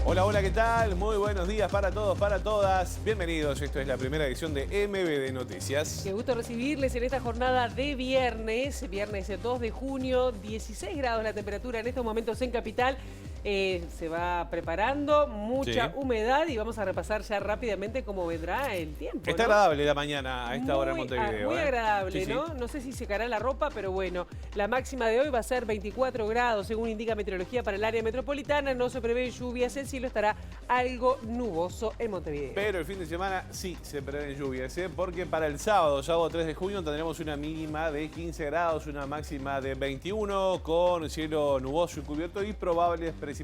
Hola, hola, ¿qué tal? Muy buenos días para todos, para todas. Bienvenidos, esto es la primera edición de MBD Noticias. Qué gusto recibirles en esta jornada de viernes 2 de junio, 16 grados la temperatura en estos momentos en Capital. Se va preparando, mucha humedad y vamos a repasar ya rápidamente cómo vendrá el tiempo. Está agradable la mañana a esta hora en Muy Montevideo. Muy agradable, sí, ¿no? Sí. No sé si secará la ropa, pero bueno, la máxima de hoy va a ser 24 grados, según indica meteorología para el área metropolitana. No se prevén lluvias, el cielo estará algo nuboso en Montevideo. Pero el fin de semana sí se prevén lluvias, porque para el sábado 3 de junio, tendremos una mínima de 15 grados, una máxima de 21, con cielo nuboso y cubierto y probables precipitaciones.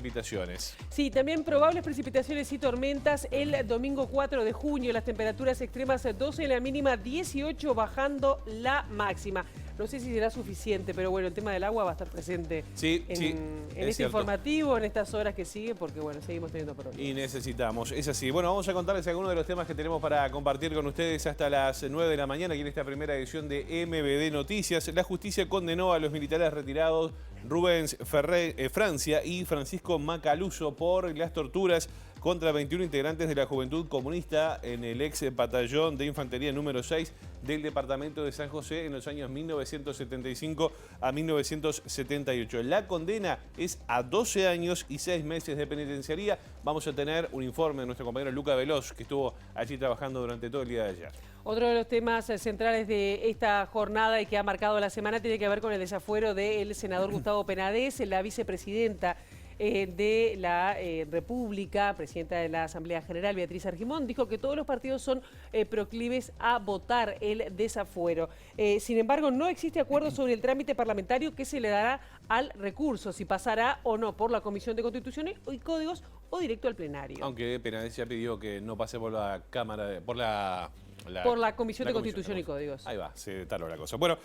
Sí, también probables precipitaciones y tormentas el domingo 4 de junio. Las temperaturas extremas 12 en la mínima, 18 bajando la máxima. No sé si será suficiente, pero bueno, el tema del agua va a estar presente en este cierto. Informativo, en estas horas que sigue, porque bueno, seguimos teniendo problemas. Y necesitamos, es así. Bueno, vamos a contarles algunos de los temas que tenemos para compartir con ustedes hasta las 9 de la mañana, aquí en esta primera edición de MBD Noticias. La justicia condenó a los militares retirados Rubens Francia y Francisco Macaluso por las torturas contra 21 integrantes de la Juventud Comunista en el ex batallón de infantería número 6 del departamento de San José en los años 1975 a 1978. La condena es a 12 años y 6 meses de penitenciaría. Vamos a tener un informe de nuestro compañero Luca Veloz, que estuvo allí trabajando durante todo el día de ayer. Otro de los temas centrales de esta jornada y que ha marcado la semana tiene que ver con el desafuero del senador Gustavo Penades, la vicepresidenta de la República, presidenta de la Asamblea General, Beatriz Argimón, dijo que todos los partidos son proclives a votar el desafuero. Sin embargo, no existe acuerdo sobre el trámite parlamentario que se le dará al recurso, si pasará o no por la Comisión de Constitución y Códigos o directo al plenario. Aunque Penades ya pidió que no pase por la Cámara, por la Comisión de Constitución y Códigos. Ahí va, se taló la cosa. Bueno,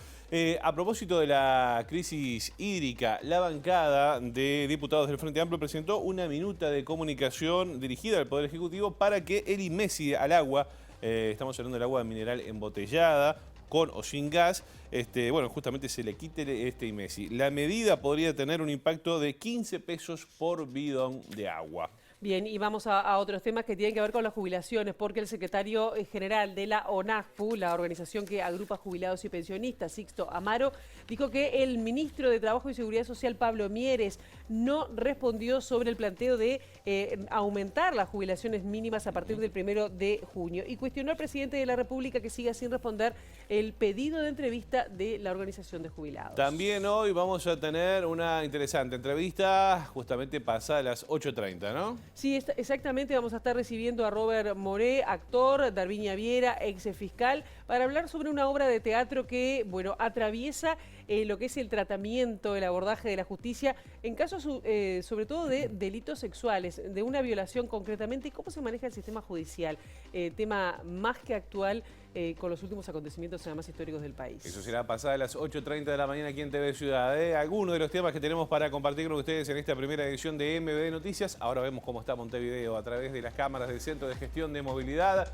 a propósito de la crisis hídrica, la bancada de diputados del Frente Amplio presentó una minuta de comunicación dirigida al Poder Ejecutivo para que el IMESI al agua, estamos hablando del agua mineral embotellada, con o sin gas, bueno, justamente se le quite este IMESI. La medida podría tener un impacto de 15 pesos por bidón de agua. Bien, y vamos a otros temas que tienen que ver con las jubilaciones, porque el secretario general de la ONAJPU, la organización que agrupa jubilados y pensionistas, Sixto Amaro, dijo que el ministro de Trabajo y Seguridad Social, Pablo Mieres, no respondió sobre el planteo de aumentar las jubilaciones mínimas a partir del 1 de junio y cuestionó al presidente de la República que siga sin responder el pedido de entrevista de la organización de jubilados. También hoy vamos a tener una interesante entrevista, justamente pasada a las 8:30, ¿no? Sí, exactamente, vamos a estar recibiendo a Robert Moré, actor, Darviña Viera, ex fiscal, para hablar sobre una obra de teatro que, bueno, atraviesa lo que es el tratamiento, el abordaje de la justicia en casos sobre todo de delitos sexuales, de una violación concretamente, y cómo se maneja el sistema judicial, tema más que actual con los últimos acontecimientos además históricos del país. Eso será pasada a las 8:30 de la mañana aquí en TV Ciudad. Algunos de los temas que tenemos para compartir con ustedes en esta primera edición de MBD Noticias. Ahora vemos cómo está Montevideo a través de las cámaras del Centro de Gestión de Movilidad,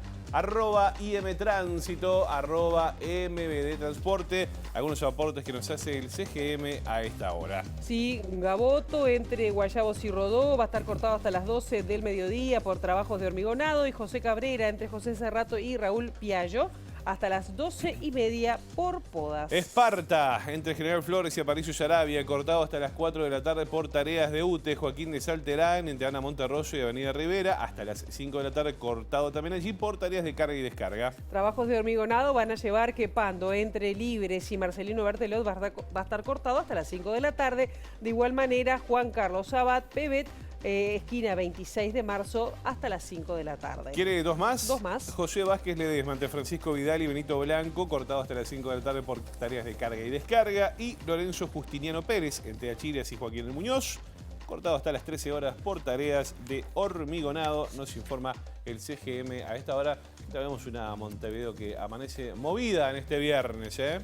@IMTránsito, @MBD Transporte. Algunos aportes que nos hace el CGM a esta hora. Sí, Gaboto entre Guayabos y Rodó va a estar cortado hasta las 12 del mediodía por trabajos de hormigonado, y José Cabrera entre José Cerrato y Raúl Piallo hasta las 12:30 por podas. Esparta, entre General Flores y Aparicio Saravia, cortado hasta las 4 de la tarde por tareas de UTE. Joaquín de Salterán, entre Ana Monterroso y Avenida Rivera, hasta las 5 de la tarde, cortado también allí por tareas de carga y descarga. Trabajos de hormigonado van a llevar Quepando entre Libres y Marcelino Bertelot va a estar cortado hasta las 5 de la tarde. De igual manera, Juan Carlos Sabat, Pebet, esquina 26 de marzo, hasta las 5 de la tarde. ¿Quiere dos más? Dos más. José Vázquez Ledesma, entre Francisco Vidal y Benito Blanco, cortado hasta las 5 de la tarde por tareas de carga y descarga. Y Lorenzo Justiniano Pérez, entre Achillas y Joaquín El Muñoz, cortado hasta las 13 horas por tareas de hormigonado, nos informa el CGM. A esta hora tenemos una Montevideo que amanece movida en este viernes, ¿eh?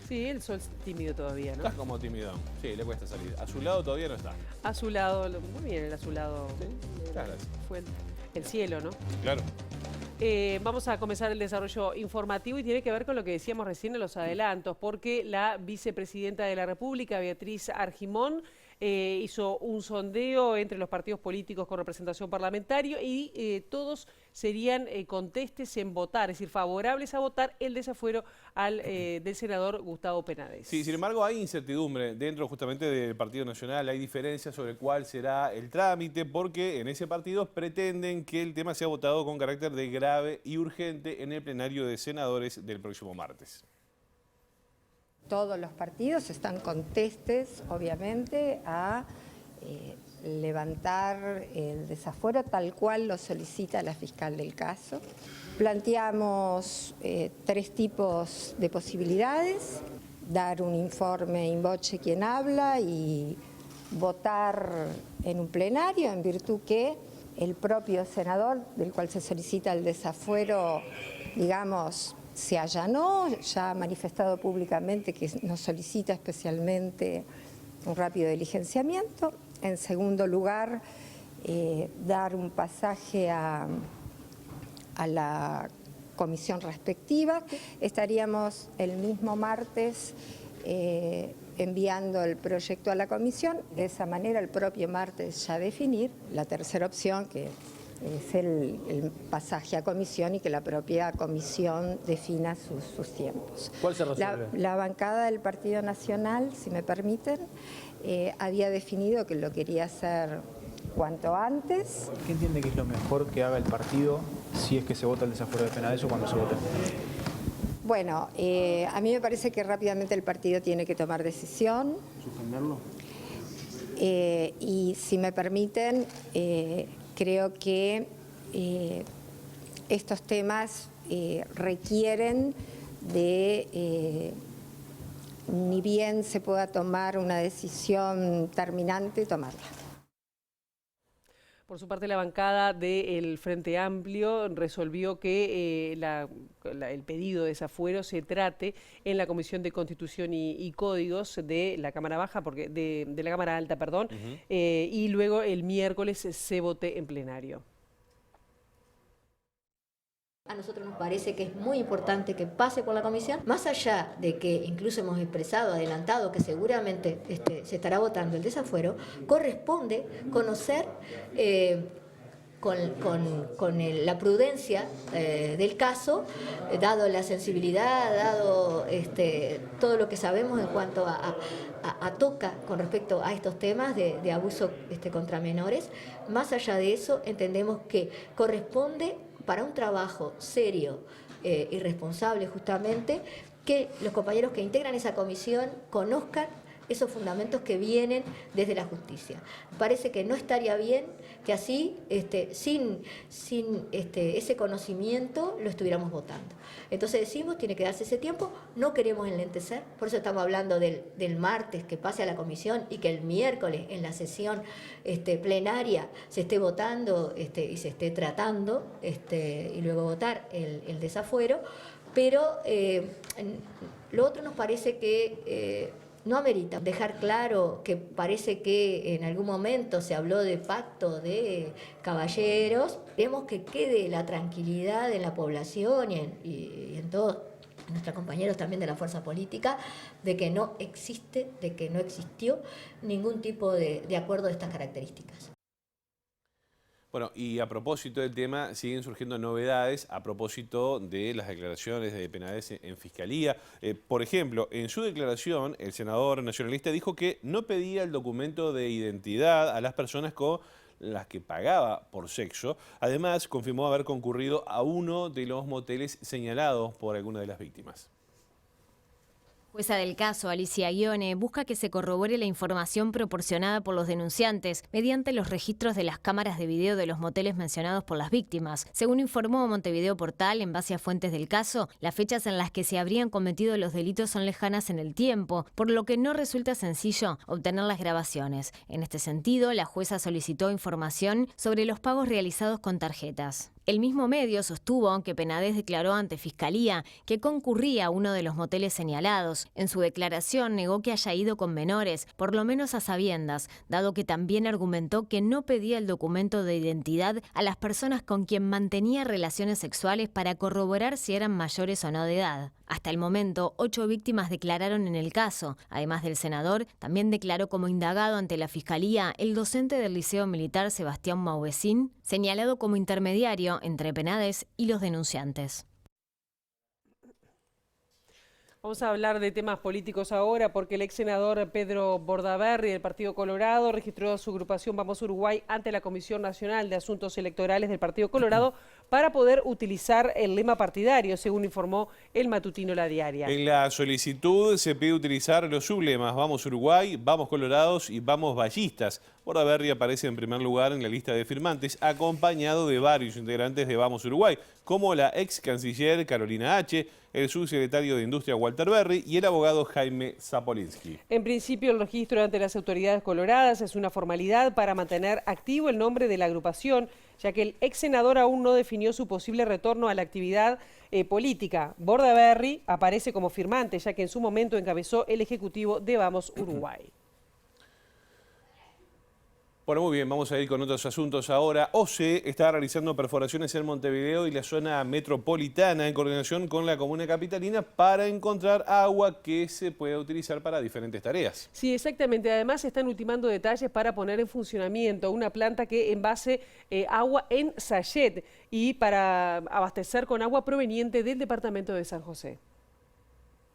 Sí, el sol es tímido todavía, ¿no? Está como timidón. Sí, le cuesta salir. A su lado todavía no está. Azulado, muy bien el azulado. Sí, gracias. Fue el cielo, ¿no? Claro. Vamos a comenzar el desarrollo informativo y tiene que ver con lo que decíamos recién en los adelantos, porque la vicepresidenta de la República, Beatriz Argimón, hizo un sondeo entre los partidos políticos con representación parlamentaria y todos serían contestes en votar, es decir, favorables a votar el desafuero del senador Gustavo Penades. Sí, sin embargo hay incertidumbre dentro justamente del Partido Nacional, hay diferencias sobre cuál será el trámite, porque en ese partido pretenden que el tema sea votado con carácter de grave y urgente en el plenario de senadores del próximo martes. Todos los partidos están contestes, obviamente, a levantar el desafuero tal cual lo solicita la fiscal del caso. Planteamos 3 tipos de posibilidades: dar un informe in voce quien habla y votar en un plenario, en virtud que el propio senador del cual se solicita el desafuero, digamos, se allanó, ya ha manifestado públicamente que nos solicita especialmente un rápido diligenciamiento. En segundo lugar, dar un pasaje a la comisión respectiva. Estaríamos el mismo martes enviando el proyecto a la comisión, de esa manera el propio martes ya definir la tercera opción, que es el pasaje a comisión y que la propia comisión defina sus tiempos. ¿Cuál se resuelve? La bancada del Partido Nacional, si me permiten, había definido que lo quería hacer cuanto antes. ¿Qué entiende que es lo mejor que haga el partido si es que se vota el desafuero de Penades o cuando se vote? Bueno, a mí me parece que rápidamente el partido tiene que tomar decisión. ¿Suspenderlo? Y si me permiten, creo que estos temas requieren de, ni bien se pueda tomar una decisión terminante, tomarla. Por su parte, la bancada del Frente Amplio resolvió que el pedido de desafuero se trate en la Comisión de Constitución y Códigos de la Cámara Baja, de la Cámara Alta, perdón, y luego el miércoles se vote en plenario. A nosotros nos parece que es muy importante que pase por la comisión, más allá de que incluso hemos expresado, adelantado, que seguramente se estará votando el desafuero, corresponde conocer con la prudencia del caso, dado la sensibilidad, dado todo lo que sabemos en cuanto a toca con respecto a estos temas de abuso contra menores. Más allá de eso, entendemos que corresponde para un trabajo serio y responsable justamente, que los compañeros que integran esa comisión conozcan esos fundamentos que vienen desde la justicia. Parece que no estaría bien que así, sin ese conocimiento, lo estuviéramos votando. Entonces decimos, tiene que darse ese tiempo, no queremos enlentecer, por eso estamos hablando del martes que pase a la comisión y que el miércoles en la sesión plenaria se esté votando y se esté tratando y luego votar el desafuero, pero lo otro nos parece que no amerita dejar claro que parece que en algún momento se habló de pacto de caballeros. Queremos que quede la tranquilidad en la población y en todos nuestros compañeros también de la fuerza política, de que no existe, de que no existió ningún tipo de acuerdo de estas características. Bueno, y a propósito del tema, siguen surgiendo novedades a propósito de las declaraciones de Penades en Fiscalía. Por ejemplo, en su declaración, el senador nacionalista dijo que no pedía el documento de identidad a las personas con las que pagaba por sexo. Además, confirmó haber concurrido a uno de los moteles señalados por alguna de las víctimas. Jueza del caso, Alicia Guione, busca que se corrobore la información proporcionada por los denunciantes mediante los registros de las cámaras de video de los moteles mencionados por las víctimas. Según informó Montevideo Portal, en base a fuentes del caso, las fechas en las que se habrían cometido los delitos son lejanas en el tiempo, por lo que no resulta sencillo obtener las grabaciones. En este sentido, la jueza solicitó información sobre los pagos realizados con tarjetas. El mismo medio sostuvo que Penades declaró ante Fiscalía que concurría a uno de los moteles señalados. En su declaración negó que haya ido con menores, por lo menos a sabiendas, dado que también argumentó que no pedía el documento de identidad a las personas con quien mantenía relaciones sexuales para corroborar si eran mayores o no de edad. Hasta el momento, 8 víctimas declararon en el caso. Además del senador, también declaró como indagado ante la Fiscalía el docente del Liceo Militar Sebastián Mauvesin, señalado como intermediario entre Penades y los denunciantes. Vamos a hablar de temas políticos ahora porque el ex senador Pedro Bordaberry del Partido Colorado registró su agrupación Vamos Uruguay ante la Comisión Nacional de Asuntos Electorales del Partido Colorado para poder utilizar el lema partidario, según informó el matutino La Diaria. En la solicitud se pide utilizar los sublemas Vamos Uruguay, Vamos Colorados y Vamos Vallistas. Bordaberry aparece en primer lugar en la lista de firmantes, acompañado de varios integrantes de Vamos Uruguay, como la ex canciller Carolina H., el subsecretario de Industria Walter Berry y el abogado Jaime Zapolinsky. En principio, el registro ante las autoridades coloradas es una formalidad para mantener activo el nombre de la agrupación, ya que el ex senador aún no definió su posible retorno a la actividad política. Bordaberry aparece como firmante, ya que en su momento encabezó el ejecutivo de Vamos Uruguay. Bueno, muy bien, vamos a ir con otros asuntos ahora. OCE está realizando perforaciones en Montevideo y la zona metropolitana en coordinación con la comuna capitalina para encontrar agua que se pueda utilizar para diferentes tareas. Sí, exactamente. Además, se están ultimando detalles para poner en funcionamiento una planta que envase agua en sachet y para abastecer con agua proveniente del departamento de San José.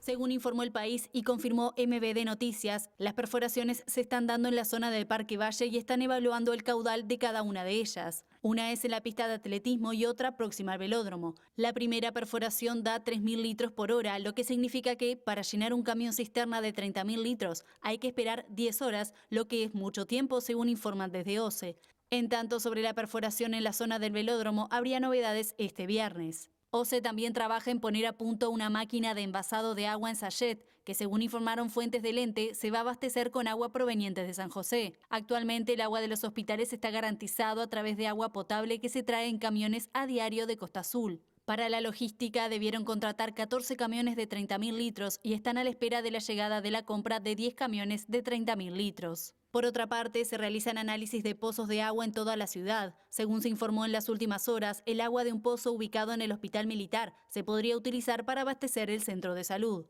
Según informó El País y confirmó MBD Noticias, las perforaciones se están dando en la zona del Parque Valle y están evaluando el caudal de cada una de ellas. Una es en la pista de atletismo y otra próxima al velódromo. La primera perforación da 3.000 litros por hora, lo que significa que para llenar un camión cisterna de 30.000 litros hay que esperar 10 horas, lo que es mucho tiempo según informan desde OCE. En tanto, sobre la perforación en la zona del velódromo habría novedades este viernes. OCE también trabaja en poner a punto una máquina de envasado de agua en sachet, que según informaron fuentes del ente, se va a abastecer con agua proveniente de San José. Actualmente el agua de los hospitales está garantizado a través de agua potable que se trae en camiones a diario de Costa Azul. Para la logística debieron contratar 14 camiones de 30.000 litros y están a la espera de la llegada de la compra de 10 camiones de 30.000 litros. Por otra parte, se realizan análisis de pozos de agua en toda la ciudad. Según se informó en las últimas horas, el agua de un pozo ubicado en el Hospital Militar se podría utilizar para abastecer el centro de salud.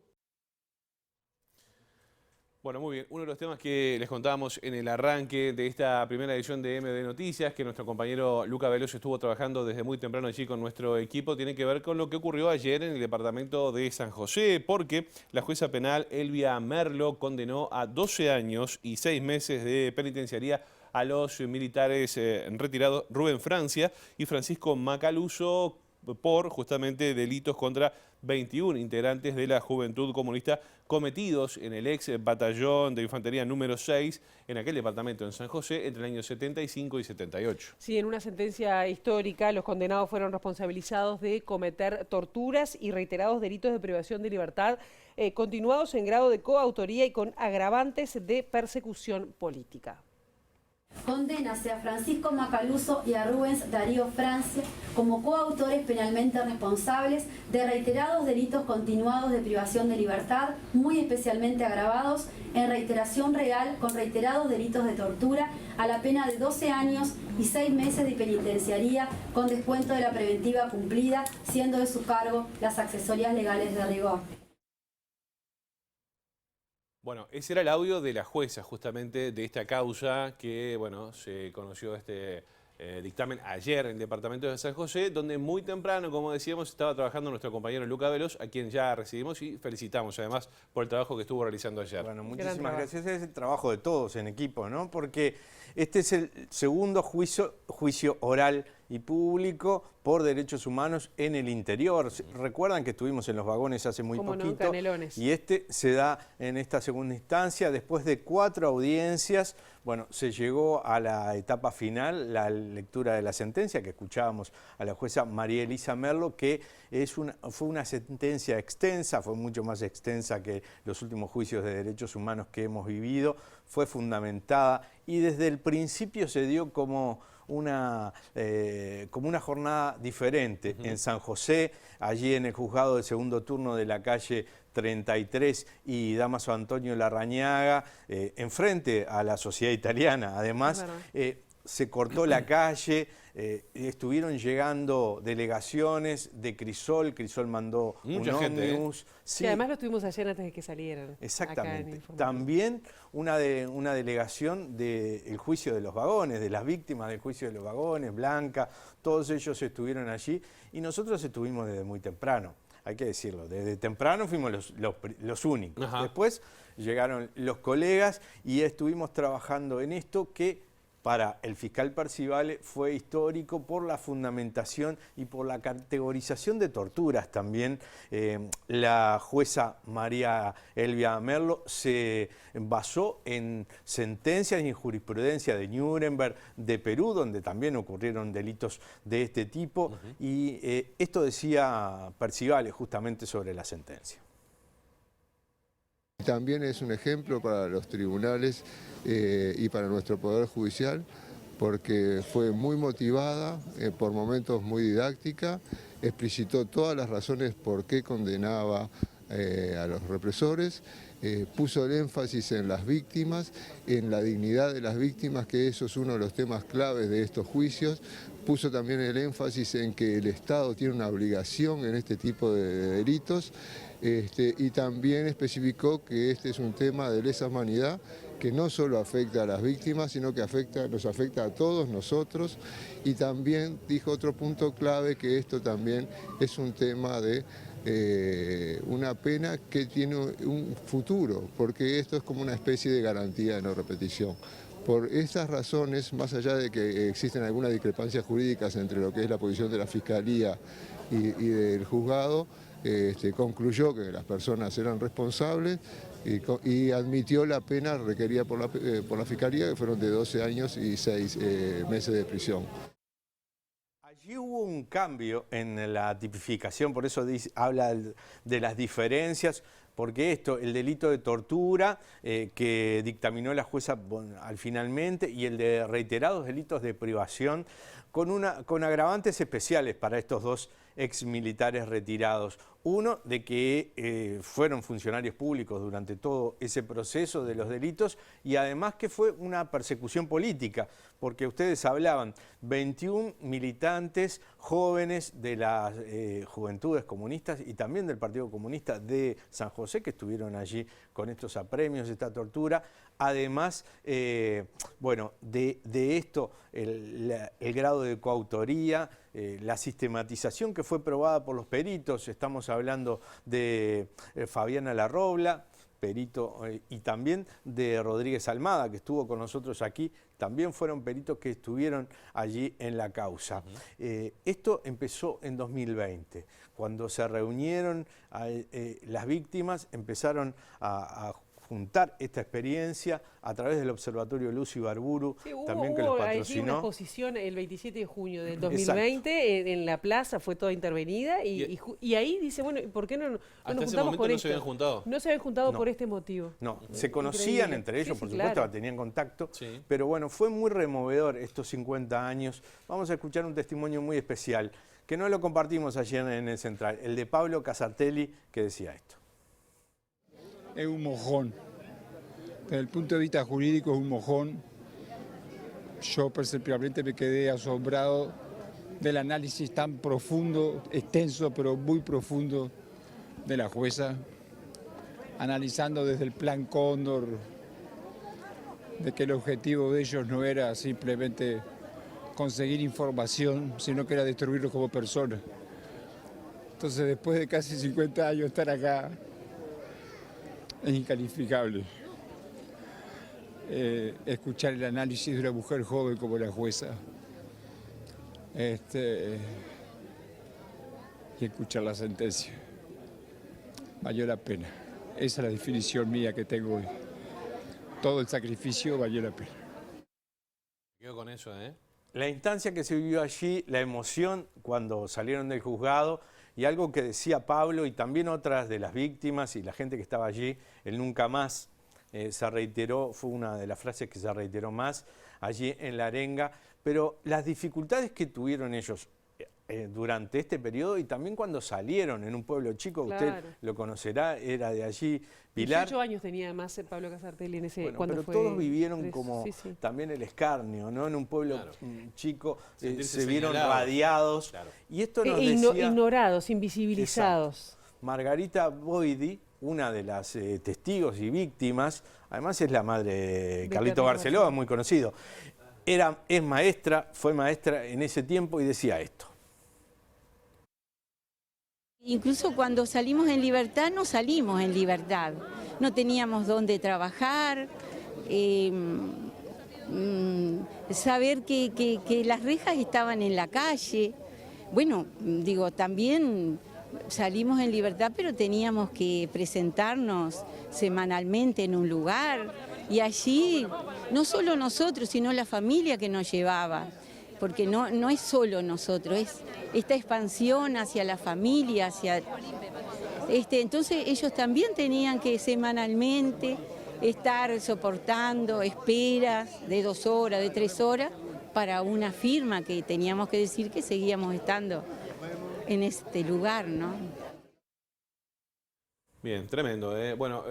Bueno, muy bien. Uno de los temas que les contábamos en el arranque de esta primera edición de MD Noticias, que nuestro compañero Luca Veloso estuvo trabajando desde muy temprano allí con nuestro equipo, tiene que ver con lo que ocurrió ayer en el departamento de San José, porque la jueza penal Elvia Merlo condenó a 12 años y 6 meses de penitenciaría a los militares retirados Rubén Francia y Francisco Macaluso por justamente delitos contra 21 integrantes de la Juventud Comunista cometidos en el ex batallón de infantería número 6 en aquel departamento en San José entre el año 75 y 78. Sí, en una sentencia histórica los condenados fueron responsabilizados de cometer torturas y reiterados delitos de privación de libertad continuados en grado de coautoría y con agravantes de persecución política. Condénase a Francisco Macaluso y a Rubens Darío Francia como coautores penalmente responsables de reiterados delitos continuados de privación de libertad, muy especialmente agravados en reiteración real con reiterados delitos de tortura, a la pena de 12 años y 6 meses de penitenciaría con descuento de la preventiva cumplida, siendo de su cargo las accesorias legales de rigor. Bueno, ese era el audio de la jueza justamente de esta causa que, bueno, se conoció este dictamen ayer en el departamento de San José, donde muy temprano, como decíamos, estaba trabajando nuestro compañero Luca Veloz, a quien ya recibimos y felicitamos además por el trabajo que estuvo realizando ayer. Bueno, muchísimas gracias. Es el trabajo de todos en equipo, ¿no? Porque este es el segundo juicio oral y público por derechos humanos en el interior. Recuerdan que estuvimos en los vagones hace muy poquito. No, Canelones. Y este se da en esta segunda instancia. Después de 4 audiencias, bueno, se llegó a la etapa final, la lectura de la sentencia, que escuchábamos a la jueza María Elisa Merlo, que fue una sentencia extensa, fue mucho más extensa que los últimos juicios de derechos humanos que hemos vivido, fue fundamentada y desde el principio se dio como una jornada diferente en San José, allí en el juzgado de segundo turno de la calle 33 y Dámaso Antonio Larrañaga, enfrente a la sociedad italiana. Además, se cortó la calle, estuvieron llegando delegaciones de Crisol mandó mucha un gente, ómnibus. Sí, además lo tuvimos ayer antes de que salieran. Exactamente. También una delegación del juicio de los vagones, de las víctimas del juicio de los vagones, Blanca, todos ellos estuvieron allí y nosotros estuvimos desde muy temprano. Hay que decirlo, desde temprano fuimos los únicos. Ajá. Después llegaron los colegas y estuvimos trabajando en esto que para el fiscal Percivale fue histórico por la fundamentación y por la categorización de torturas también. La jueza María Elvia Merlo se basó en sentencias y en jurisprudencia de Nuremberg, de Perú, donde también ocurrieron delitos de este tipo. Y esto decía Percivale justamente sobre la sentencia. También es un ejemplo para los tribunales y para nuestro Poder Judicial, porque fue muy motivada, por momentos muy didáctica, explicitó todas las razones por qué condenaba a los represores, puso el énfasis en las víctimas, en la dignidad de las víctimas, que eso es uno de los temas claves de estos juicios. Puso también el énfasis en que el Estado tiene una obligación en este tipo de delitos, y también especificó que este es un tema de lesa humanidad que no solo afecta a las víctimas, sino que nos afecta a todos nosotros. Y también dijo otro punto clave, que esto también es un tema de una pena que tiene un futuro, porque esto es como una especie de garantía de no repetición. Por estas razones, más allá de que existen algunas discrepancias jurídicas entre lo que es la posición de la Fiscalía y del juzgado, concluyó que las personas eran responsables y admitió la pena requerida por la Fiscalía, que fueron de 12 años y 6 meses de prisión. Allí hubo un cambio en la tipificación, por eso habla de las diferencias, porque el delito de tortura que dictaminó la jueza finalmente, y el de reiterados delitos de privación, con agravantes especiales para estos dos exmilitares retirados. Uno, de que fueron funcionarios públicos durante todo ese proceso de los delitos, y además que fue una persecución política, porque ustedes hablaban, 21 militantes jóvenes de las juventudes comunistas y también del Partido Comunista de San José, que estuvieron allí con estos apremios, esta tortura. Además, bueno, de esto, el grado de coautoría, la sistematización que fue probada por los peritos. Estamos hablando de Fabiana Larrobla, perito, y también de Rodríguez Almada, que estuvo con nosotros aquí. También fueron peritos que estuvieron allí en la causa. Esto empezó en 2020, cuando se reunieron las víctimas, empezaron a juntar esta experiencia a través del Observatorio Luz y Barburu, sí, también que los patrocinó. Allí una exposición el 27 de junio del 2020 en la plaza, fue toda intervenida, y ahí dice, bueno, ¿por qué no nos juntamos por esto? No se habían juntado. No se habían juntado por este motivo. No, se conocían entre ellos, por supuesto, claro. Tenían contacto, sí. Pero bueno, fue muy removedor estos 50 años. Vamos a escuchar un testimonio muy especial, que no lo compartimos ayer en el Central, el de Pablo Casartelli, que decía esto. Es un mojón. Desde el punto de vista jurídico es un mojón. Yo personalmente me quedé asombrado del análisis tan profundo, extenso, pero muy profundo de la jueza, analizando desde el plan Cóndor, de que el objetivo de ellos no era simplemente conseguir información, sino que era destruirlos como personas. Entonces, después de casi 50 años estar acá, es incalificable. Escuchar el análisis de una mujer joven como la jueza, y escuchar la sentencia. Valió la pena. Esa es la definición mía que tengo hoy. Todo el sacrificio valió la pena. Quedo con eso, ¿eh? La instancia que se vivió allí, la emoción cuando salieron del juzgado, y algo que decía Pablo y también otras de las víctimas y la gente que estaba allí, el nunca más se reiteró, fue una de las frases que se reiteró más allí en la arenga, pero las dificultades que tuvieron ellos, durante este periodo y también cuando salieron en un pueblo chico, Claro. usted lo conocerá, era de allí, Pilar. 18 años tenía además Pablo Casartelli en ese, Bueno, cuando pero fue todos vivieron preso. como Sí, sí. también el escarnio, ¿no? En un pueblo chico Sentirse se vieron señalados. radiados. Claro. Y esto nos decía... Ignorados, invisibilizados. Exacto. Margarita Boidi, una de las testigos y víctimas, además es la madre de Carlito Barceló, muy conocido. Es maestra, fue maestra en ese tiempo y decía esto. Incluso cuando salimos en libertad, no salimos en libertad. No teníamos dónde trabajar, saber que las rejas estaban en la calle. Bueno, digo, también salimos en libertad, pero teníamos que presentarnos semanalmente en un lugar. Y allí, no solo nosotros, sino la familia que nos llevaba. Porque no es solo nosotros, es esta expansión hacia la familia, entonces ellos también tenían que semanalmente estar soportando esperas de 2 horas, de 3 horas, para una firma que teníamos que decir que seguíamos estando en este lugar, ¿no? Bien, tremendo. Bueno,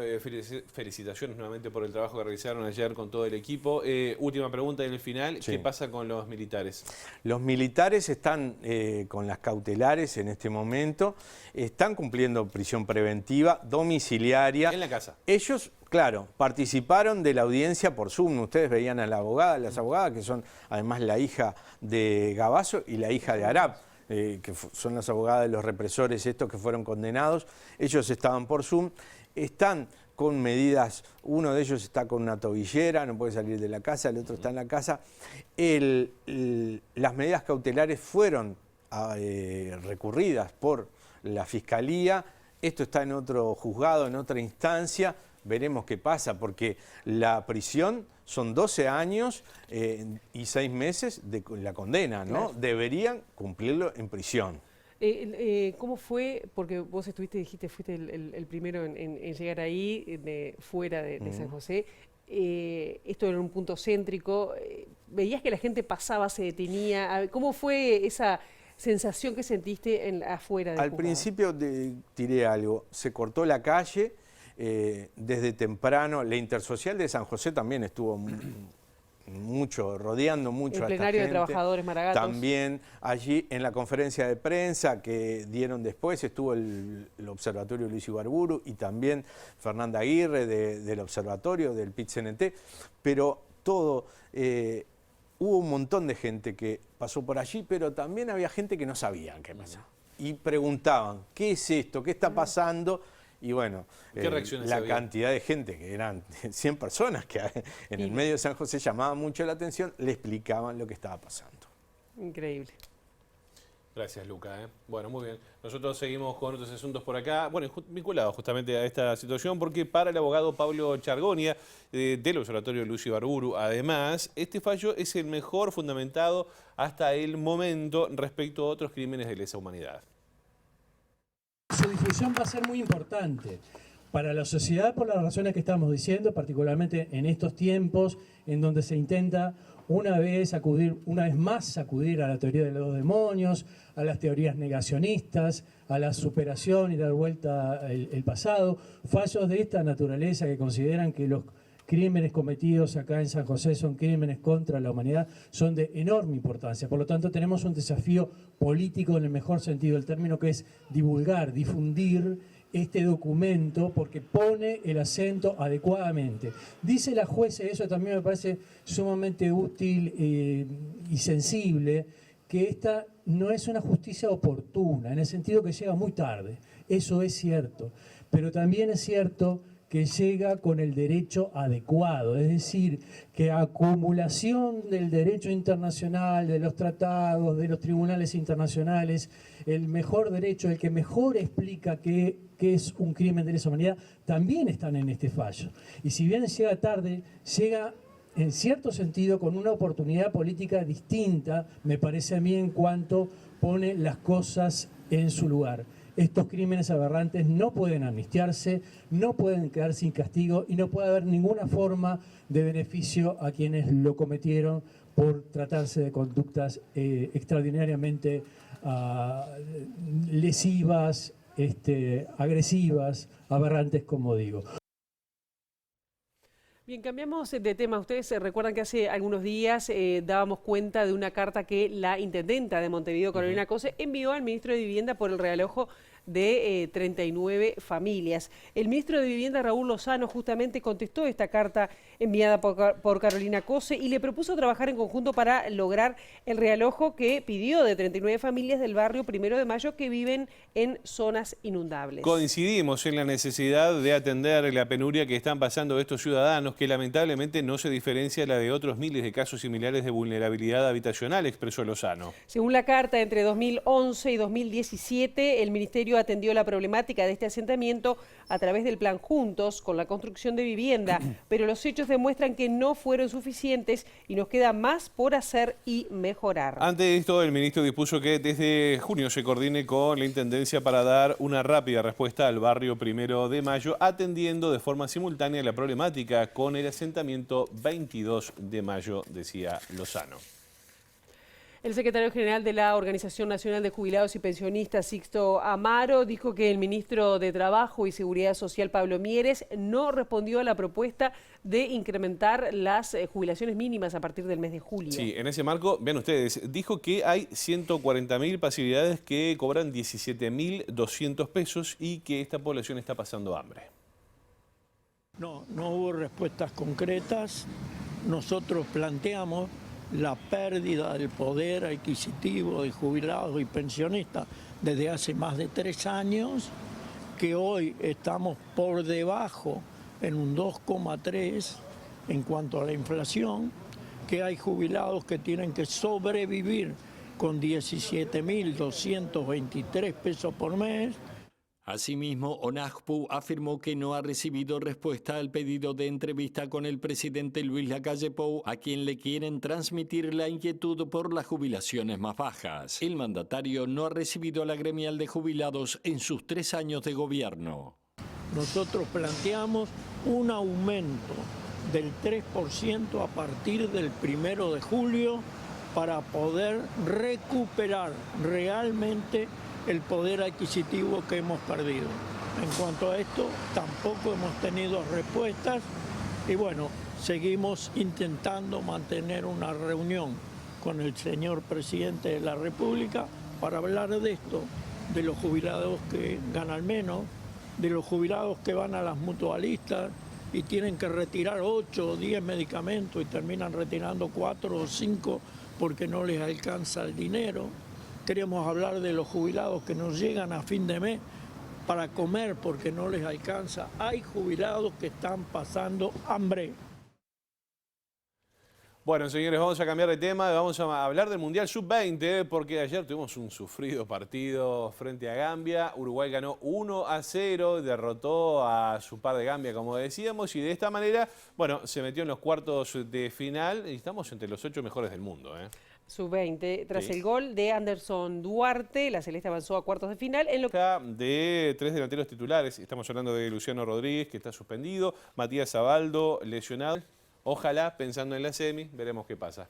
felicitaciones nuevamente por el trabajo que realizaron ayer con todo el equipo. Última pregunta en el final, Sí. ¿qué pasa con los militares? Los militares están con las cautelares en este momento, están cumpliendo prisión preventiva domiciliaria. En la casa. Ellos, claro, participaron de la audiencia por Zoom. Ustedes veían a la abogada, las abogadas, que son además la hija de Gabazo y la hija de Arap. Que son las abogadas de los represores estos que fueron condenados. Ellos estaban por Zoom, están con medidas, uno de ellos está con una tobillera, no puede salir de la casa, el otro está en la casa. Las medidas cautelares fueron recurridas por la Fiscalía, esto está en otro juzgado, en otra instancia, veremos qué pasa, porque la prisión son 12 años y 6 meses de la condena, ¿no? Claro. Deberían cumplirlo en prisión. ¿Cómo fue? Porque vos dijiste, fuiste el primero en llegar ahí, fuera de San José. Esto era un punto céntrico. ¿Veías que la gente pasaba, se detenía? ¿Cómo fue esa sensación que sentiste afuera del Al juzgado? principio tiré algo, se cortó la calle. Desde temprano, la Intersocial de San José también estuvo rodeando mucho a esta gente. El plenario de trabajadores Maragatos. También allí en la conferencia de prensa que dieron después estuvo el Observatorio Luis Ibarburu y también Fernanda Aguirre del Observatorio del PIT-CNT, pero todo, hubo un montón de gente que pasó por allí, pero también había gente que no sabía qué pasaba. Y preguntaban, ¿qué es esto? ¿Qué está pasando? Y bueno, ¿Qué reacciones la había? cantidad de gente, que eran 100 personas que en el medio de San José llamaban mucho la atención, le explicaban lo que estaba pasando. Increíble. Gracias, Luca. Bueno, muy bien. Nosotros seguimos con otros asuntos por acá, bueno, vinculados justamente a esta situación, porque para el abogado Pablo Chargonia, del Observatorio Luis Ibarburu, además, este fallo es el mejor fundamentado hasta el momento respecto a otros crímenes de lesa humanidad. Su difusión va a ser muy importante para la sociedad por las razones que estamos diciendo, particularmente en estos tiempos en donde se intenta una vez más acudir a la teoría de los 2 demonios, a las teorías negacionistas, a la superación y dar vuelta el pasado, fallos de esta naturaleza que consideran que los crímenes cometidos acá en San José son crímenes contra la humanidad, son de enorme importancia. Por lo tanto, tenemos un desafío político en el mejor sentido del término, que es divulgar, difundir este documento, porque pone el acento adecuadamente. Dice la jueza, y eso también me parece sumamente útil y sensible, que esta no es una justicia oportuna, en el sentido que llega muy tarde. Eso es cierto. Pero también es cierto que llega con el derecho adecuado, es decir, que acumulación del derecho internacional, de los tratados, de los tribunales internacionales, el mejor derecho, el que mejor explica qué es un crimen de lesa humanidad, también están en este fallo. Y si bien llega tarde, llega en cierto sentido con una oportunidad política distinta, me parece a mí, en cuanto pone las cosas en su lugar. Estos crímenes aberrantes no pueden amnistiarse, no pueden quedar sin castigo y no puede haber ninguna forma de beneficio a quienes lo cometieron, por tratarse de conductas extraordinariamente lesivas, agresivas, aberrantes, como digo. Bien, cambiamos de tema. Ustedes recuerdan que hace algunos días dábamos cuenta de una carta que la intendenta de Montevideo, Carolina Cose, envió al ministro de Vivienda por el realojo de 39 familias. El ministro de Vivienda, Raúl Lozano, justamente contestó esta carta enviada por Carolina Cose y le propuso trabajar en conjunto para lograr el realojo que pidió de 39 familias del barrio 1 de Mayo que viven en zonas inundables. Coincidimos en la necesidad de atender la penuria que están pasando estos ciudadanos, que lamentablemente no se diferencia la de otros miles de casos similares de vulnerabilidad habitacional, expresó Lozano. Según la carta, entre 2011 y 2017, el Ministerio atendió la problemática de este asentamiento a través del Plan Juntos con la construcción de vivienda, pero los hechos demuestran que no fueron suficientes y nos queda más por hacer y mejorar. Ante esto, el ministro dispuso que desde junio se coordine con la Intendencia para dar una rápida respuesta al barrio 1 de Mayo, atendiendo de forma simultánea la problemática con el asentamiento 22 de Mayo, decía Lozano. El secretario general de la Organización Nacional de Jubilados y Pensionistas, Sixto Amaro, dijo que el ministro de Trabajo y Seguridad Social, Pablo Mieres, no respondió a la propuesta de incrementar las jubilaciones mínimas a partir del mes de julio. Sí, en ese marco, vean ustedes, dijo que hay 140.000 facilidades que cobran 17.200 pesos y que esta población está pasando hambre. No hubo respuestas concretas. Nosotros planteamos la pérdida del poder adquisitivo de jubilados y pensionistas desde hace más de 3 años, que hoy estamos por debajo en un 2,3 en cuanto a la inflación, que hay jubilados que tienen que sobrevivir con 17.223 pesos por mes. Asimismo, ONAJPU afirmó que no ha recibido respuesta al pedido de entrevista con el presidente Luis Lacalle Pou, a quien le quieren transmitir la inquietud por las jubilaciones más bajas. El mandatario no ha recibido a la gremial de jubilados en sus 3 años de gobierno. Nosotros planteamos un aumento del 3% a partir del 1 de julio para poder recuperar realmente el poder adquisitivo que hemos perdido. En cuanto a esto, tampoco hemos tenido respuestas y bueno, seguimos intentando mantener una reunión con el señor presidente de la República para hablar de esto, de los jubilados que ganan menos, de los jubilados que van a las mutualistas y tienen que retirar 8 o 10 medicamentos y terminan retirando 4 o 5 porque no les alcanza el dinero. Queremos hablar de los jubilados que no llegan a fin de mes para comer porque no les alcanza. Hay jubilados que están pasando hambre. Bueno, señores, vamos a cambiar de tema, vamos a hablar del Mundial Sub-20, porque ayer tuvimos un sufrido partido frente a Gambia. Uruguay ganó 1-0, derrotó a su par de Gambia, como decíamos, y de esta manera, bueno, se metió en los cuartos de final y estamos entre los 8 mejores del mundo, ¿eh? Sub-20. Tras el gol de Anderson Duarte, la Celeste avanzó a cuartos de final. En lo de 3 delanteros titulares, estamos hablando de Luciano Rodríguez, que está suspendido, Matías Zabaldo, lesionado. Ojalá, pensando en la semi, veremos qué pasa.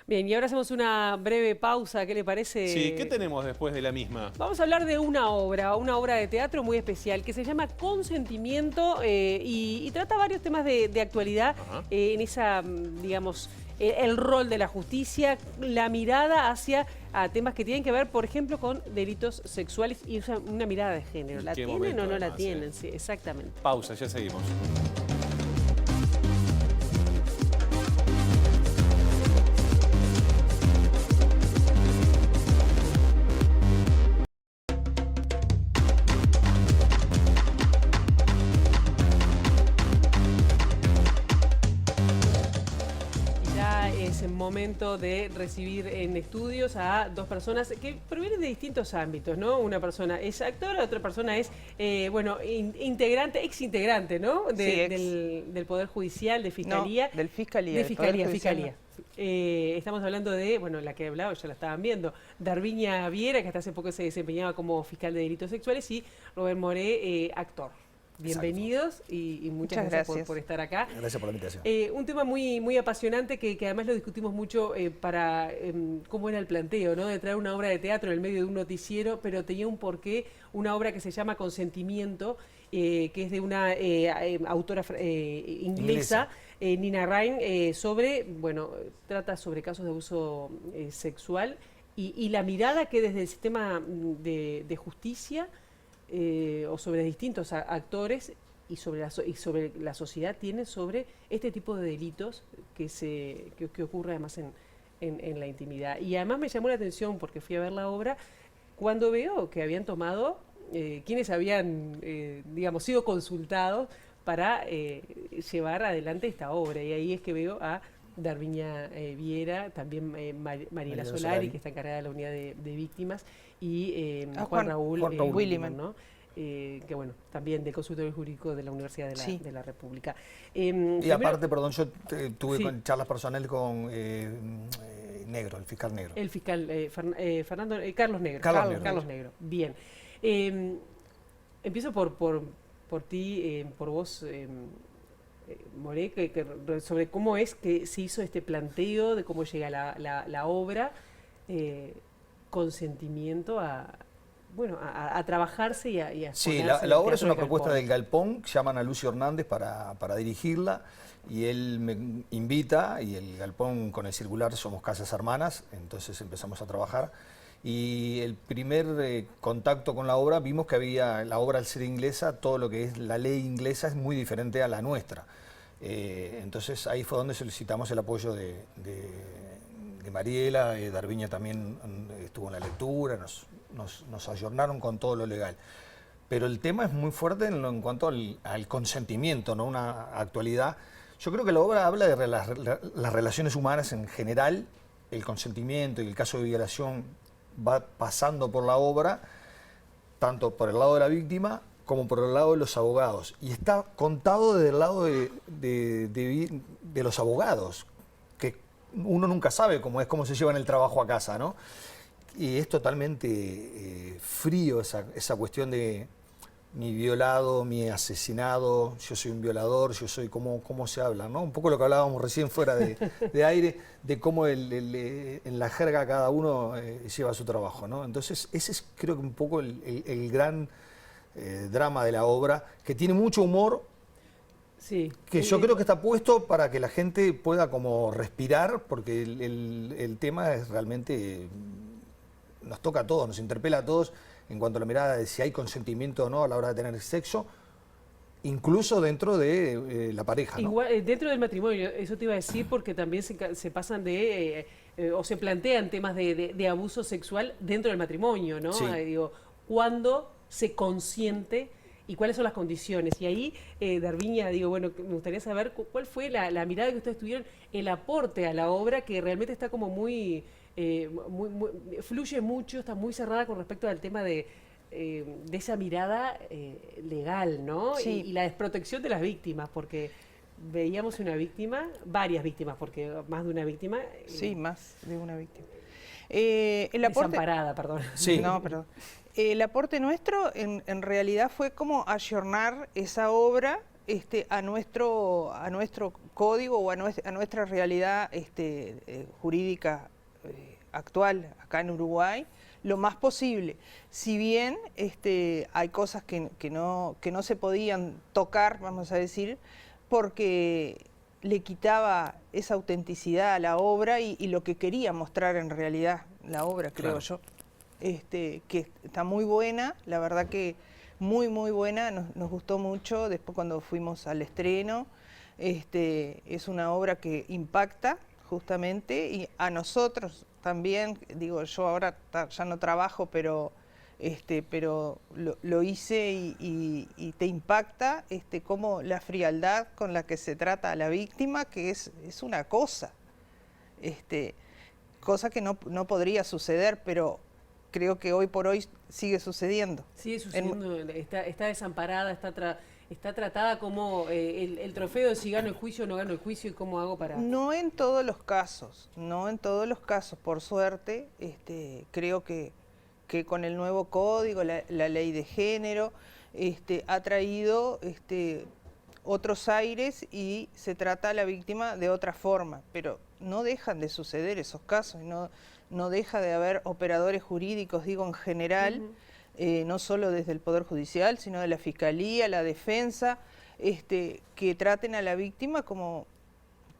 Bien, y ahora hacemos una breve pausa, ¿qué le parece? Sí, ¿qué tenemos después de la misma? Vamos a hablar de una obra de teatro muy especial que se llama Consentimiento y trata varios temas de actualidad en esa, digamos, el rol de la justicia, la mirada hacia temas que tienen que ver, por ejemplo, con delitos sexuales y una mirada de género. ¿La tienen o no la tienen? Sí, exactamente. Pausa, ya seguimos. Momento de recibir en estudios a 2 personas que provienen de distintos ámbitos, ¿no? Una persona es actora, otra persona es, bueno, exintegrante, ¿no? Del Poder Judicial, de Fiscalía. No, del Fiscalía. De Fiscalía. Estamos hablando de, bueno, la que he hablado, ya la estaban viendo, Darviña Viera, que hasta hace poco se desempeñaba como fiscal de delitos sexuales, y Robert Moré, actor. bienvenidos y muchas gracias por estar acá. Gracias por la invitación. Un tema muy apasionante que además lo discutimos mucho para cómo era el planteo, ¿no? De traer una obra de teatro en el medio de un noticiero, pero tenía un porqué, una obra que se llama Consentimiento, que es de una autora inglesa. Nina Raine, trata sobre casos de abuso sexual y la mirada que desde el sistema de justicia o sobre distintos actores y sobre la sociedad tiene sobre este tipo de delitos que ocurre además en la intimidad. Y además me llamó la atención, porque fui a ver la obra, cuando veo que habían tomado, quienes habían, sido consultados para llevar adelante esta obra. Y ahí es que veo a Darviña Viera, también Mariela Solari, que está encargada de la unidad de víctimas, y Juan Raúl Williman, ¿no? Que bueno, también del consultorio jurídico de la Universidad de la República. Y aparte, perdón, yo tuve charlas personales con Negro, el fiscal Negro. El fiscal Carlos Negro. Carlos Negro. Bien. Empiezo por ti, por vos, Moré, sobre cómo es que se hizo este planteo de cómo llega la obra, Consentimiento a trabajarse y a Sí, la obra es una propuesta del Galpón, llaman a Lucio Hernández para dirigirla, y él me invita, y el Galpón con el Circular somos casas hermanas, entonces empezamos a trabajar. Y el primer contacto con la obra, vimos que la obra al ser inglesa, todo lo que es la ley inglesa es muy diferente a la nuestra. Entonces ahí fue donde solicitamos el apoyo de Mariela, Darviña también estuvo en la lectura, nos ayornaron con todo lo legal. Pero el tema es muy fuerte en cuanto al consentimiento, ¿no? Una actualidad. Yo creo que la obra habla de las relaciones humanas en general, el consentimiento y el caso de violación va pasando por la obra, tanto por el lado de la víctima como por el lado de los abogados. Y está contado desde el lado de los abogados, que uno nunca sabe cómo se llevan el trabajo a casa, ¿no? Y es totalmente frío esa cuestión de mi violado, mi asesinado, yo soy un violador, yo soy cómo se habla, ¿no? Un poco lo que hablábamos recién fuera de aire, de cómo en la jerga cada uno lleva su trabajo, ¿no? Entonces ese es creo que un poco el gran drama de la obra, que tiene mucho humor, sí, que yo creo que está puesto para que la gente pueda como respirar, porque el tema es realmente, nos toca a todos, nos interpela a todos, en cuanto a la mirada de si hay consentimiento o no a la hora de tener sexo, incluso dentro de la pareja, ¿no? Igual, dentro del matrimonio, eso te iba a decir, porque también se pasan o se plantean temas de abuso sexual dentro del matrimonio, ¿no? Sí. ¿Cuándo se consiente y cuáles son las condiciones? Y ahí, Darviña, me gustaría saber cuál fue la mirada que ustedes tuvieron, el aporte a la obra, que realmente está como muy fluye mucho, está muy cerrada con respecto al tema de esa mirada legal, ¿no? Sí. Y la desprotección de las víctimas, porque veíamos una víctima, varias víctimas, porque más de una víctima. Sí, más de una víctima. El aporte, desamparada, perdón. Sí. No, perdón. El aporte nuestro en realidad fue como ayornar esa obra a nuestro código o a nuestra realidad jurídica actual acá en Uruguay, lo más posible. Si bien hay cosas que no se podían tocar, vamos a decir, porque le quitaba esa autenticidad a la obra y lo que quería mostrar en realidad la obra, creo yo. Que está muy buena, la verdad que muy buena, nos gustó mucho después cuando fuimos al estreno. Es una obra que impacta justamente, y a nosotros también, digo, yo ahora ya no trabajo, pero lo hice y te impacta como la frialdad con la que se trata a la víctima, que es una cosa que no podría suceder, pero creo que hoy por hoy sigue sucediendo. Sigue sucediendo, está desamparada, está tratada como el trofeo de si gano el juicio o no gano el juicio y cómo hago para... No en todos los casos, por suerte. Creo que con el nuevo código, la ley de género, ha traído otros aires y se trata a la víctima de otra forma, pero no dejan de suceder esos casos, no deja de haber operadores jurídicos, digo en general, no solo desde el Poder Judicial, sino de la Fiscalía, la Defensa, que traten a la víctima como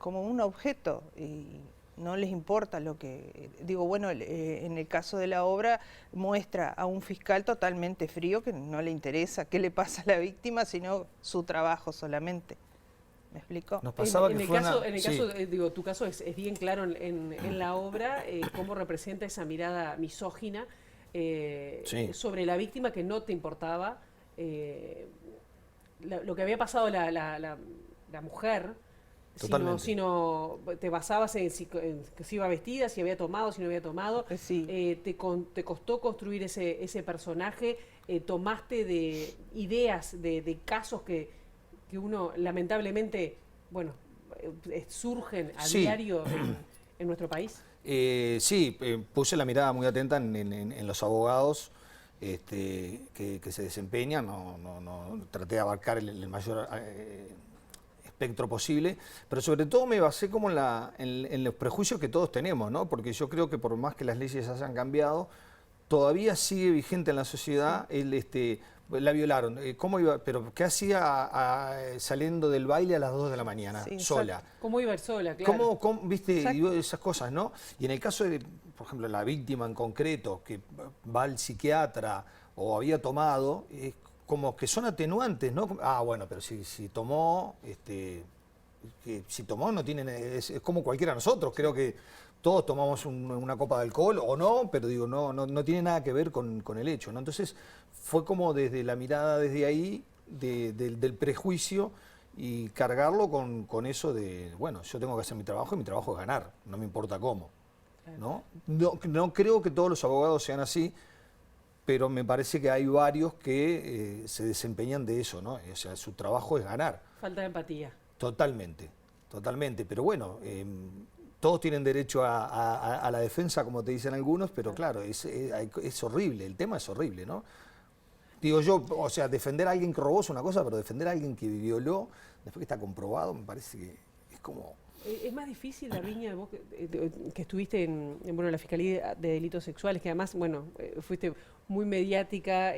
un objeto y no les importa lo que... Digo, bueno, en el caso de la obra muestra a un fiscal totalmente frío que no le interesa qué le pasa a la víctima, sino su trabajo solamente. ¿Me explico? Nos pasaba en el caso, digo, tu caso es bien claro en la obra, cómo representa esa mirada misógina sobre la víctima que no te importaba lo que había pasado la mujer, sino te basabas en que si iba vestida, si había tomado, si no había tomado. Te costó construir ese personaje, tomaste de ideas, de casos que uno lamentablemente, bueno, surgen a diario en nuestro país. Puse la mirada muy atenta en los abogados que se desempeñan, traté de abarcar el mayor espectro posible, pero sobre todo me basé como en los prejuicios que todos tenemos, ¿no? Porque yo creo que por más que las leyes hayan cambiado, todavía sigue vigente en la sociedad la violaron. ¿Cómo iba? ¿Pero qué hacía saliendo del baile a las 2 de la mañana, sola? ¿Cómo iba a ir sola? Claro. ¿Cómo viste? Esas cosas, ¿no? Y en el caso de, por ejemplo, la víctima en concreto, que va al psiquiatra o había tomado, como que son atenuantes, ¿no? Ah, bueno, pero si tomó, si tomó no tienen, es como cualquiera de nosotros, creo que todos tomamos una copa de alcohol o no, pero digo, no tiene nada que ver con el hecho, ¿no? Entonces fue como desde la mirada desde ahí, del prejuicio y cargarlo con eso de, bueno, yo tengo que hacer mi trabajo y mi trabajo es ganar, no me importa cómo, ¿no? No creo que todos los abogados sean así, pero me parece que hay varios que se desempeñan de eso, ¿no? O sea, su trabajo es ganar. Falta de empatía. Totalmente, pero bueno, todos tienen derecho a la defensa, como te dicen algunos, pero claro, es horrible, el tema es horrible, ¿no? Digo yo, o sea, defender a alguien que robó es una cosa, pero defender a alguien que violó, después que está comprobado, me parece que es como... Es más difícil, Larriña, vos que estuviste en la Fiscalía de Delitos Sexuales, que además, bueno, fuiste muy mediática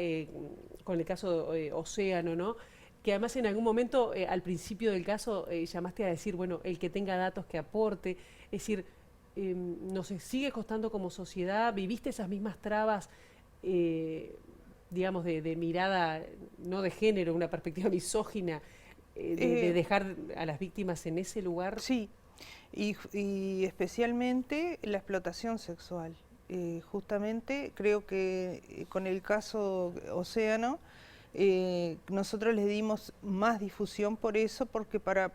con el caso Océano, ¿no? Que además en algún momento, al principio del caso, llamaste a decir, bueno, el que tenga datos que aporte. Es decir, nos sigue costando como sociedad, viviste esas mismas trabas, digamos, de mirada, no de género, una perspectiva misógina, de dejar a las víctimas en ese lugar. Sí, y especialmente la explotación sexual. Justamente creo que con el caso Océano nosotros le dimos más difusión por eso, porque para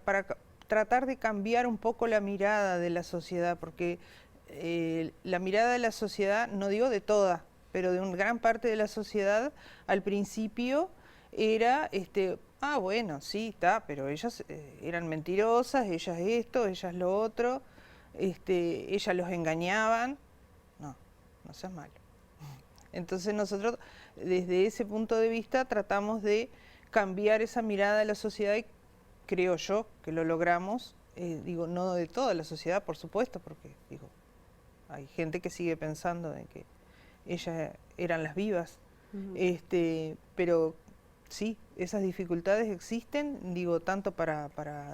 tratar de cambiar un poco la mirada de la sociedad, porque la mirada de la sociedad, no digo de toda, pero de una gran parte de la sociedad al principio era ah, bueno, sí, está, pero ellas eran mentirosas, ellas esto, ellas lo otro, ellas los engañaban. No seas malo. Entonces nosotros, desde ese punto de vista, tratamos de cambiar esa mirada de la sociedad y creo yo que lo logramos, digo, no de toda la sociedad, por supuesto, porque, digo, hay gente que sigue pensando de que ellas eran las vivas, pero... Sí, esas dificultades existen, digo, tanto para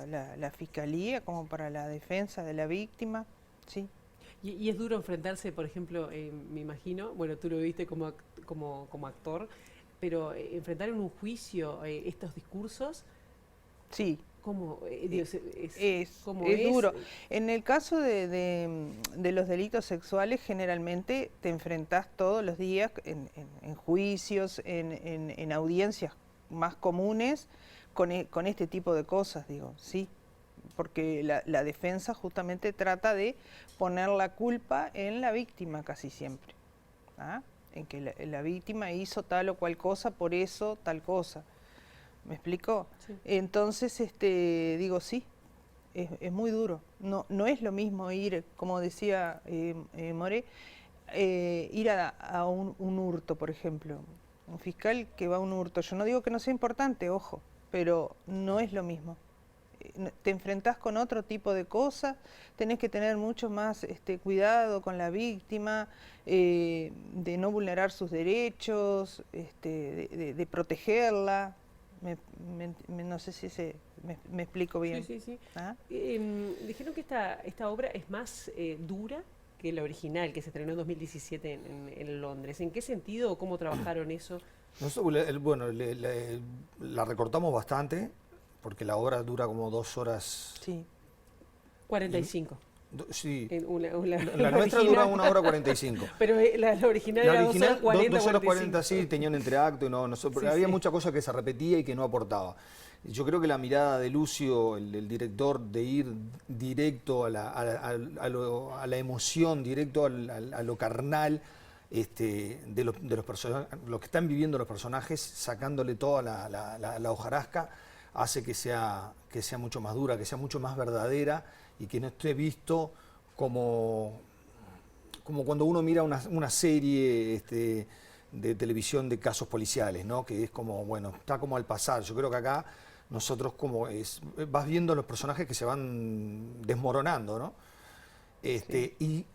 la Fiscalía como para la defensa de la víctima, sí. Y es duro enfrentarse, por ejemplo, me imagino, bueno, tú lo viste como actor, pero enfrentar en un juicio estos discursos... Sí. ¿Cómo? Es duro. En el caso de los delitos sexuales, generalmente te enfrentás todos los días en juicios, en audiencias más comunes con este tipo de cosas, digo, sí, porque la defensa justamente trata de poner la culpa en la víctima casi siempre, ¿ah? En que la víctima hizo tal o cual cosa, por eso tal cosa. ¿Me explico? Sí. Entonces, digo, sí, es muy duro. No es lo mismo ir, como decía More, ir a un hurto, por ejemplo. un fiscal que va a un hurto. Yo no digo que no sea importante, ojo, pero no es lo mismo. Te enfrentás con otro tipo de cosas, tenés que tener mucho más cuidado con la víctima, de no vulnerar sus derechos, de protegerla. No sé si me explico bien. Sí, sí, sí. ¿Ah? Dijeron que esta obra es más dura que la original, que se estrenó en 2017 en Londres. ¿En qué sentido o cómo trabajaron eso? Nosotros, bueno, la recortamos bastante, porque la obra dura como 2 horas. Sí. 45. Sí. La nuestra dura 1 hora 45. Pero la original era 2 horas 40. 2 horas 40, sí, tenían entreacto y sí, había mucha cosa que se repetía y que no aportaba. Yo creo que la mirada de Lucio, el director, de ir directo a la emoción, directo a lo carnal, de los personajes, lo que están viviendo los personajes, sacándole toda la hojarasca, hace que sea mucho más dura, que sea mucho más verdadera y que no esté visto como cuando uno mira una serie de televisión de casos policiales, ¿no? Que es como, bueno, está como al pasar. Yo creo que acá nosotros vas viendo los personajes que se van desmoronando, ¿no? Y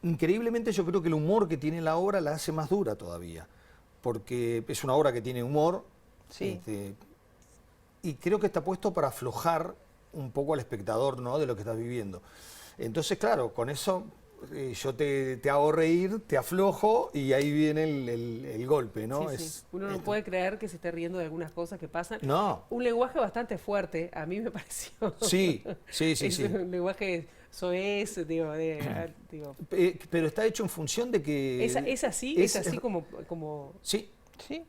increíblemente yo creo que el humor que tiene la obra la hace más dura todavía, porque es una obra que tiene humor, sí. Y creo que está puesto para aflojar un poco al espectador, ¿no? De lo que estás viviendo. Entonces, claro, con eso yo te hago reír, te aflojo y ahí viene el golpe, ¿no? Sí, sí. Uno no puede creer que se esté riendo de algunas cosas que pasan. No. Un lenguaje bastante fuerte, a mí me pareció. Sí. Un lenguaje soez, digo. Pero está hecho en función de que... Es así como... Sí.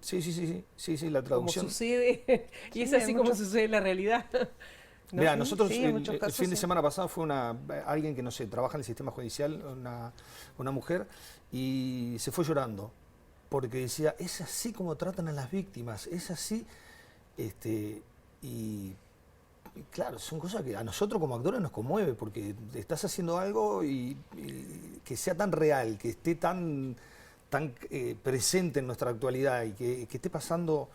Sí, la traducción. Como sucede, y es así como sucede en la realidad. ¿No? Mira, nosotros el fin de semana pasado fue alguien que no sé, trabaja en el sistema judicial, una mujer, y se fue llorando, porque decía, es así como tratan a las víctimas, es así, y claro, son cosas que a nosotros como actores nos conmueve, porque estás haciendo algo y que sea tan real, que esté tan presente en nuestra actualidad y que esté pasando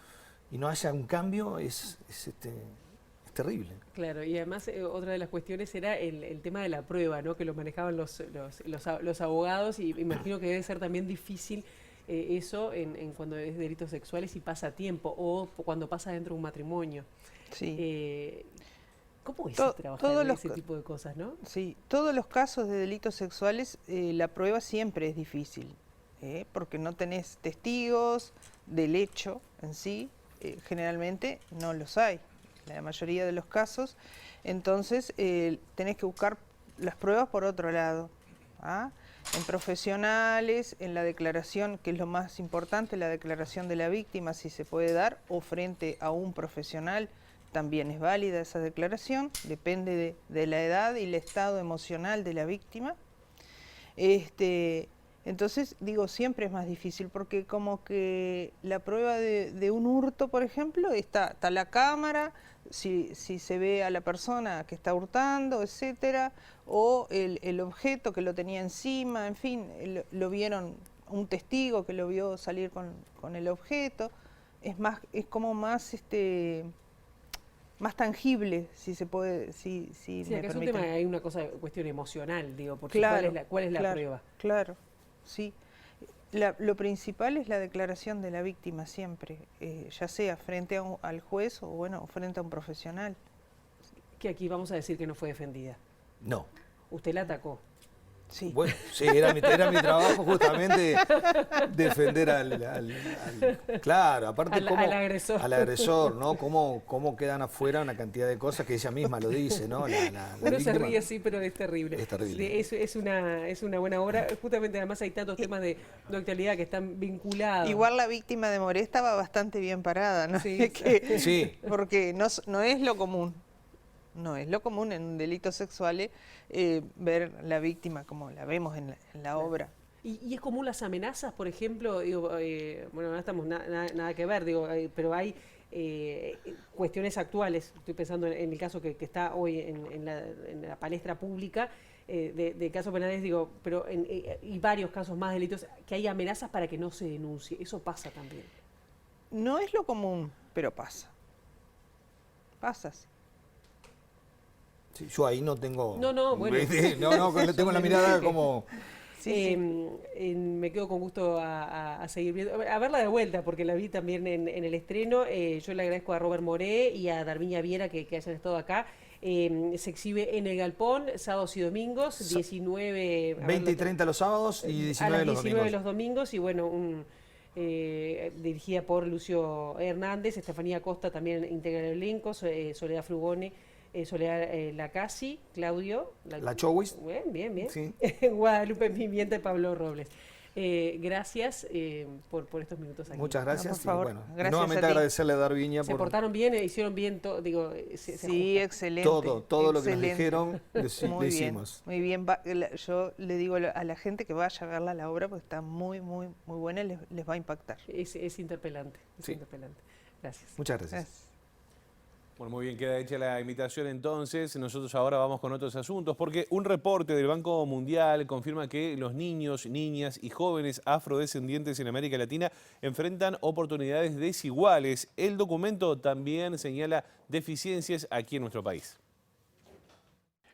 y no haya un cambio, es terrible. Claro, y además otra de las cuestiones era el tema de la prueba, ¿no? Que lo manejaban los abogados, y imagino que debe ser también difícil eso en cuando es delitos sexuales y pasa tiempo, o cuando pasa dentro de un matrimonio. Sí. ¿Cómo es trabajar en ese tipo de cosas, no? Sí, todos los casos de delitos sexuales, la prueba siempre es difícil, porque no tenés testigos del hecho en sí, generalmente no los hay, la mayoría de los casos, entonces tenés que buscar las pruebas por otro lado, en profesionales, en la declaración, que es lo más importante, la declaración de la víctima, si se puede dar, o frente a un profesional, también es válida esa declaración, depende de la edad y el estado emocional de la víctima. Entonces, digo, siempre es más difícil, porque como que la prueba de un hurto, por ejemplo, está la cámara, si se ve a la persona que está hurtando, etcétera, o el objeto que lo tenía encima, en fin, lo vieron un testigo que lo vio salir con el objeto. Es como más más tangible, si se puede, si me acá es un permiten. tema, hay una cuestión emocional, digo, porque Claro, ¿cuál es la prueba? Claro, sí. Lo principal es la declaración de la víctima siempre, ya sea frente al juez o frente a un profesional. Que aquí vamos a decir que no fue defendida. No. Usted la atacó. Sí. Bueno, sí, era mi trabajo justamente defender claro, aparte al agresor. Al agresor, ¿no? Cómo quedan afuera una cantidad de cosas que ella misma lo dice, ¿no? Uno se ríe así, pero es terrible. Es terrible. Es una buena obra. Justamente, además hay tantos temas de actualidad que están vinculados. Igual la víctima de Moré estaba bastante bien parada, ¿no? Sí. Sí. Porque no es lo común. No es lo común en delitos sexuales ver la víctima como la vemos en la obra. ¿Y es común las amenazas, por ejemplo? Digo, bueno, no estamos nada que ver, digo, pero hay cuestiones actuales, estoy pensando en el caso que está hoy en la palestra pública, de casos penales, digo, pero y varios casos más de delitos, que hay amenazas para que no se denuncie. Eso pasa también. No es lo común, pero pasa. Pasa, sí. Sí, yo ahí no tengo... Bueno. Tengo la mirada como... Me quedo con gusto a seguir viendo, a verla de vuelta, porque la vi también en el estreno. Yo le agradezco a Robert Moré y a Darviña Viera que hayan estado acá. Se exhibe en el Galpón, sábados y domingos, 19... 20 y 30 los sábados y 19 los domingos. 19 los domingos, y bueno, dirigida por Lucio Hernández, Estefanía Costa también integra el elenco, Soledad Frugone, Soledad Lacasi, Claudio... La Chowis. Bien. Sí. Guadalupe Pimienta y Pablo Robles. Gracias por estos minutos aquí. Muchas gracias. Por favor. Bueno, Gracias nuevamente agradecerle a Darviña Se portaron bien, hicieron bien todo, sí, excelente. Todo lo que nos dijeron, lo hicimos. Muy bien, yo le digo a la gente que vaya a verla la obra porque está muy buena y les va a impactar. Es interpelante, interpelante. Gracias. Muchas gracias. Bueno, muy bien, queda hecha la invitación entonces. Nosotros ahora vamos con otros asuntos, porque un reporte del Banco Mundial confirma que los niños, niñas y jóvenes afrodescendientes en América Latina enfrentan oportunidades desiguales. El documento también señala deficiencias aquí en nuestro país.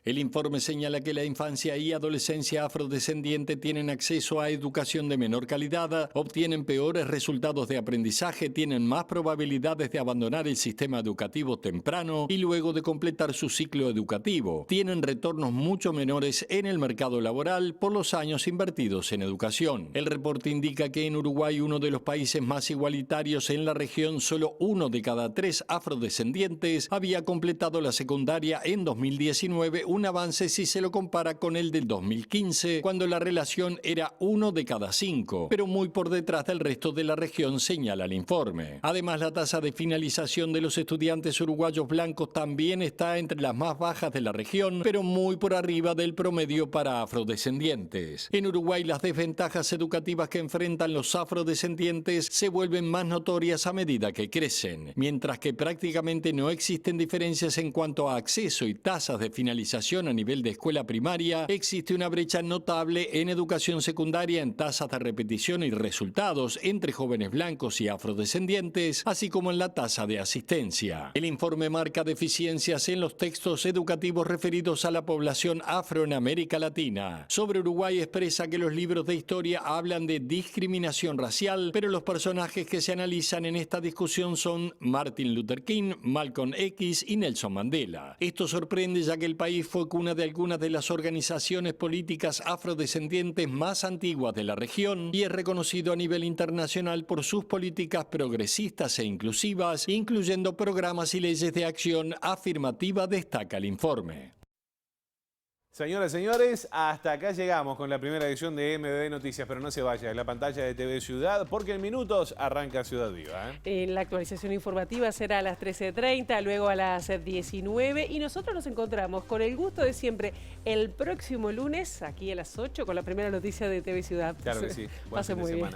El informe señala que la infancia y adolescencia afrodescendiente tienen acceso a educación de menor calidad, obtienen peores resultados de aprendizaje, tienen más probabilidades de abandonar el sistema educativo temprano y luego de completar su ciclo educativo. Tienen retornos mucho menores en el mercado laboral por los años invertidos en educación. El reporte indica que en Uruguay, uno de los países más igualitarios en la región, solo 1 de cada 3 afrodescendientes había completado la secundaria en 2019, un avance si se lo compara con el del 2015, cuando la relación era 1 de cada 5, pero muy por detrás del resto de la región, señala el informe. Además, la tasa de finalización de los estudiantes uruguayos blancos también está entre las más bajas de la región, pero muy por arriba del promedio para afrodescendientes. En Uruguay, las desventajas educativas que enfrentan los afrodescendientes se vuelven más notorias a medida que crecen, mientras que prácticamente no existen diferencias en cuanto a acceso y tasas de finalización a nivel de escuela primaria. Existe una brecha notable en educación secundaria en tasas de repetición y resultados entre jóvenes blancos y afrodescendientes, así como en la tasa de asistencia. El informe marca deficiencias en los textos educativos referidos a la población afro en América Latina. Sobre Uruguay expresa que los libros de historia hablan de discriminación racial, pero los personajes que se analizan en esta discusión son Martin Luther King, Malcolm X y Nelson Mandela. Esto sorprende ya que el país fue cuna de algunas de las organizaciones políticas afrodescendientes más antiguas de la región y es reconocido a nivel internacional por sus políticas progresistas e inclusivas, incluyendo programas y leyes de acción afirmativa, destaca el informe. Señoras y señores, hasta acá llegamos con la primera edición de MBD Noticias, pero no se vaya de la pantalla de TV Ciudad, porque en minutos arranca Ciudad Viva. La actualización informativa será a las 13:30, luego a las 19, y nosotros nos encontramos con el gusto de siempre el próximo lunes, aquí a las 8, con la primera noticia de TV Ciudad. Claro que sí. Pase muy bien.